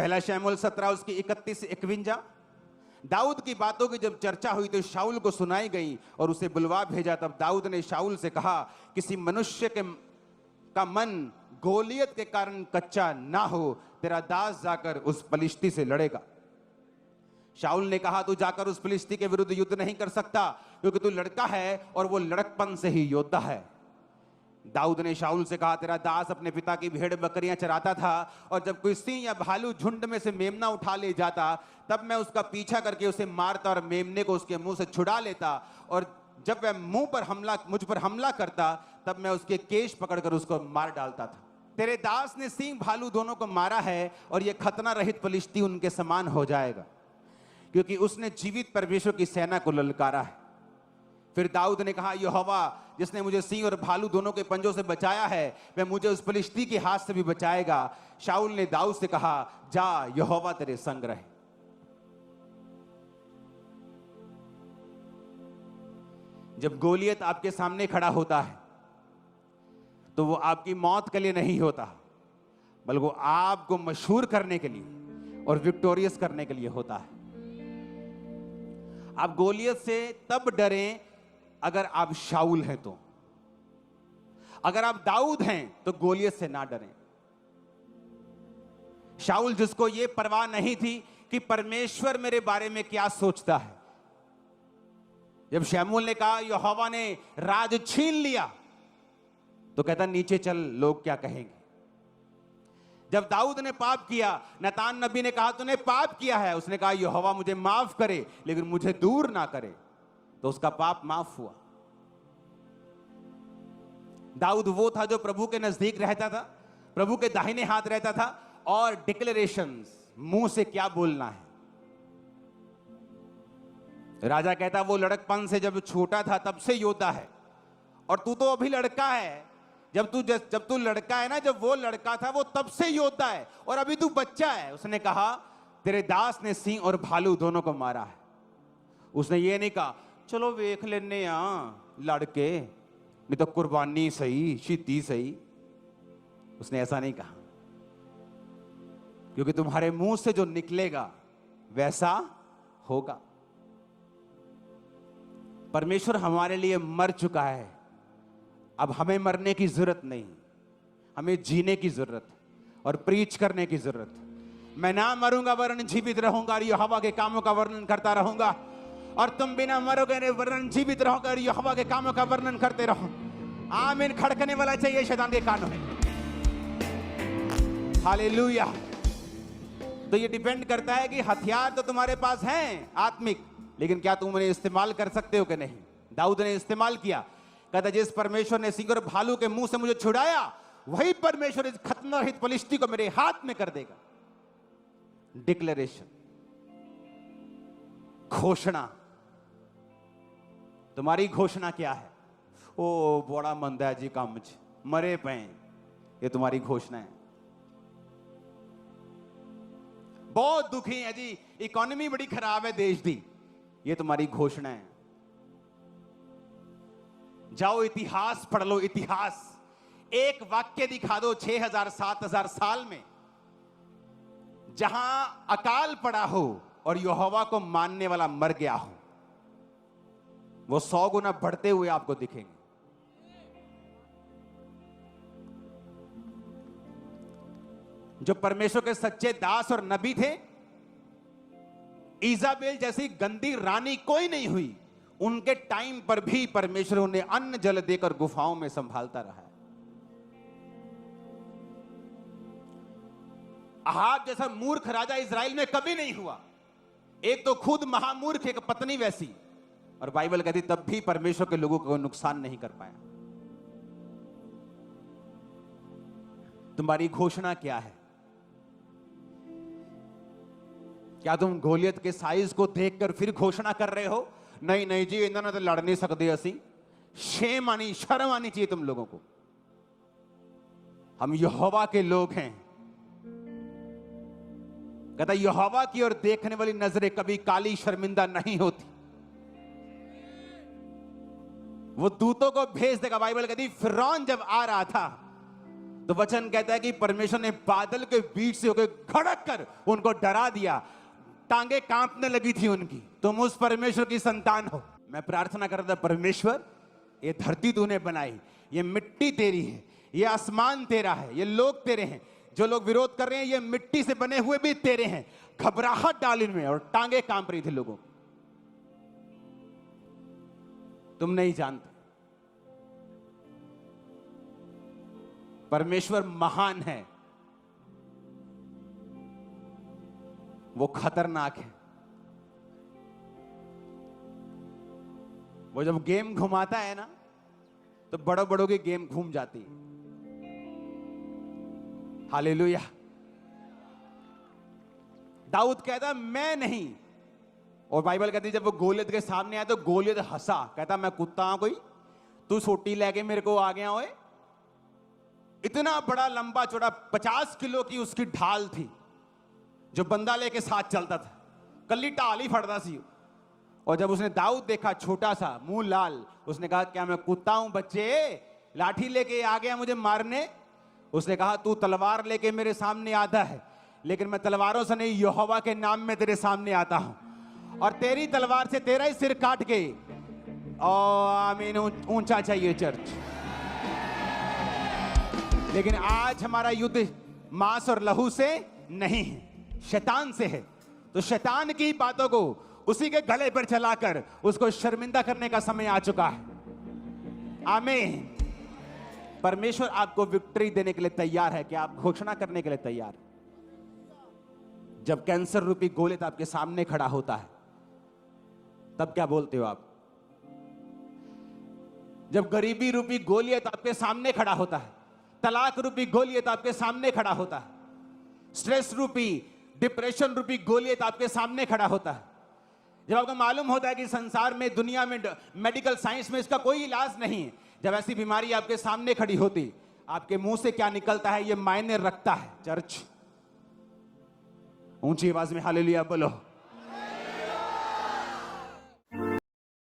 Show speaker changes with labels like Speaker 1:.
Speaker 1: पहला शमूएल 17 उसकी 31 से 51। दाऊद की बातों की जब चर्चा हुई तो शाऊल को सुनाई गई और उसे बुलवा भेजा। तब दाऊद ने शाऊल से कहा, किसी मनुष्य का मन गोलियत के कारण कच्चा ना हो, तेरा दास जाकर उस पलिश्ती से लड़ेगा। शाऊल ने कहा, तू जाकर उस फिलिस्ती के विरुद्ध युद्ध नहीं कर सकता, क्योंकि तू लड़का है और वो लड़कपन से ही योद्धा है। दाऊद ने शाऊल से कहा, तेरा दास अपने पिता की भेड़ बकरियां चराता था, और जब कोई सिंह या भालू झुंड में से मेमना उठा ले जाता, तब मैं उसका पीछा करके उसे मारता और मेमने को उसके मुंह से छुड़ा लेता, और जब वह मुझ पर हमला करता, तब मैं उसके केश पकड़कर उसको मार डालता था। तेरे दास ने सिंह भालू दोनों को मारा है, और यह खतना रहित पलिश्ती उनके समान हो जाएगा, क्योंकि उसने जीवित परमेश्वर की सेना को ललकारा है। फिर दाऊद ने कहा, यहोवा जिसने मुझे सिंह और भालू दोनों के पंजों से बचाया है, वह मुझे उस फिलिश्ती के हाथ से भी बचाएगा। शाऊल ने दाऊद से कहा, जा, यहोवा तेरे संग रहे। जब गोलियत आपके सामने खड़ा होता है तो वो आपकी मौत के लिए नहीं होता, बल्कि वो आपको मशहूर करने के लिए और विक्टोरियस करने के लिए होता है। आप गोलियत से तब डरें अगर आप शाऊल हैं तो, अगर आप दाऊद हैं तो गोलियत से ना डरें। शाऊल जिसको यह परवाह नहीं थी कि परमेश्वर मेरे बारे में क्या सोचता है, जब शमूएल ने कहा यहोवा ने राज छीन लिया, तो कहता नीचे चल, लोग क्या कहेंगे। जब दाऊद ने पाप किया, नतान नबी ने कहा तूने पाप किया है, उसने कहा यहोवा मुझे माफ करे लेकिन मुझे दूर ना करे, तो उसका पाप माफ हुआ। दाऊद वो था जो प्रभु के नजदीक रहता था, प्रभु के दाहिने हाथ रहता था, और डिक्लेरेशंस, मुंह से क्या बोलना है। राजा कहता वो लड़कपन से जब छोटा था तब से योद्धा है, और तू तो अभी लड़का है। जब तू लड़का है ना, जब वो लड़का था वो तब से योद्धा है, और अभी तू बच्चा है। उसने कहा तेरे दास ने सिंह और भालू दोनों को मारा है। उसने ये नहीं कहा चलो वेख लेने लड़के, नहीं तो कुर्बानी सही, शहीदी सही। उसने ऐसा नहीं कहा, क्योंकि तुम्हारे मुंह से जो निकलेगा वैसा होगा। परमेश्वर हमारे लिए मर चुका है, अब हमें मरने की जरूरत नहीं, हमें जीने की जरूरत और प्रीच करने की जरूरत। मैं ना मरूंगा वरन जीवित रहूंगा और यहोवा के कामों का वर्णन करता रहूंगा, और तुम बिना मरोगे वरन जीवित रहोगे और यहोवा के कामों का वर्णन करते रहो। आमीन। खड़कने वाला चाहिए शैतान के कानों में। हालेलुया। तो ये डिपेंड करता है कि हथियार तो तुम्हारे पास हैं आत्मिक, लेकिन क्या तुम उन्हें इस्तेमाल कर सकते हो कि नहीं। दाऊद ने इस्तेमाल किया, कहता जिस परमेश्वर ने सिंह और भालू के मुंह से मुझे छुड़ाया, वही परमेश्वर इस खतना रहित पलिश्ती को मेरे हाथ में कर देगा। डिक्लेरेशन, घोषणा। तुम्हारी घोषणा क्या है? ओ बड़ा मंदा है जी काम मरे पे, ये तुम्हारी घोषणा है। बहुत दुखी है जी, इकोनॉमी बड़ी खराब है देश दी, ये तुम्हारी घोषणा है। जाओ इतिहास पढ़ लो, इतिहास। एक वाक्य दिखा दो 6000 7000 साल में जहां अकाल पड़ा हो और यहोवा को मानने वाला मर गया हो। वो 100 गुना बढ़ते हुए आपको दिखेंगे। जो परमेश्वर के सच्चे दास और नबी थे, इजाबेल जैसी गंदी रानी कोई नहीं हुई, उनके टाइम पर भी परमेश्वर उन्हें अन्न जल देकर गुफाओं में संभालता रहा है। अहाब जैसा मूर्ख राजा इजराइल में कभी नहीं हुआ। एक तो खुद महामूर्ख, एक पत्नी वैसी, और बाइबल कहती तब भी परमेश्वर के लोगों को नुकसान नहीं कर पाया। तुम्हारी घोषणा क्या है? क्या तुम गोलियत के साइज को देखकर फिर घोषणा कर रहे हो नहीं नहीं जी इन्होंने तो लड़ नहीं सकते असी? शेम आनी, शर्म आनी चाहिए तुम लोगों को। हम यहोवा के लोग हैं। कहता यहोवा की ओर देखने वाली नजरें कभी काली शर्मिंदा नहीं होती। वो दूतों को भेज देगा। बाइबल कहती फिरौन जब आ रहा था तो वचन कहता है कि परमेश्वर ने बादल के बीच से होकर खड़क कर उनको डरा दिया, टांगे कांपने लगी थी उनकी। तुम उस परमेश्वर की संतान हो। मैं प्रार्थना करता, परमेश्वर ये धरती तूने बनाई, ये मिट्टी तेरी है, ये आसमान तेरा है, ये लोग तेरे हैं, जो लोग विरोध कर रहे हैं ये मिट्टी से बने हुए भी तेरे हैं। घबराहट डाल इनमें, और टांगे कांप रही थी लोगों। तुम नहीं जानते परमेश्वर महान है, वो खतरनाक है। वो जब गेम घुमाता है ना, तो बड़ों बड़ों की गेम घूम जाती है। हालेलुया। दाऊद कहता मैं नहीं, और बाइबल कहती जब वो गोलियत के सामने आया तो गोलियत हंसा, कहता मैं कुत्ता हूं कोई, तू सोटी लेके मेरे को आ गया ओए। इतना बड़ा लंबा चौड़ा 50 किलो की उसकी ढाल थी, जो बंदा लेके साथ चलता था, कल्ली ढाल ही फड़ता सी। और जब उसने दाऊद देखा छोटा सा, मुंह लाल, उसने कहा क्या मैं कुत्ता हूं बच्चे, लाठी लेके आ गया मुझे मारने। उसने कहा तू तलवार लेके मेरे सामने आता है, लेकिन मैं तलवारों से नहीं, यहोवा के नाम में तेरे सामने आता हूं, और तेरी तलवार से तेरा ही सिर काट के। ओ आमीन, ऊंचा चाहिए चर्च। लेकिन आज हमारा युद्ध मांस और लहू से नहीं है, शैतान से है। तो शैतान की बातों को उसी के गले पर चलाकर उसको शर्मिंदा करने का समय आ चुका है। आमीन। परमेश्वर आपको विक्ट्री देने के लिए तैयार है। क्या आप घोषणा करने के लिए तैयार? जब कैंसर रूपी गोलियत आपके सामने खड़ा होता है, तब क्या बोलते हो आप? जब गरीबी रूपी गोलियत आपके सामने खड़ा होता है, तलाक रूपी गोलियत आपके सामने खड़ा होता है, स्ट्रेस रूपी, डिप्रेशन रूपी गोलियत आपके सामने खड़ा होता है, जब आपको मालूम होता है कि संसार में, दुनिया में, मेडिकल साइंस में इसका कोई इलाज नहीं है, जब ऐसी बीमारी आपके सामने खड़ी होती, आपके मुंह से क्या निकलता है ये मायने रखता है। चर्च, ऊंची आवाज में हालेलुया बोलो।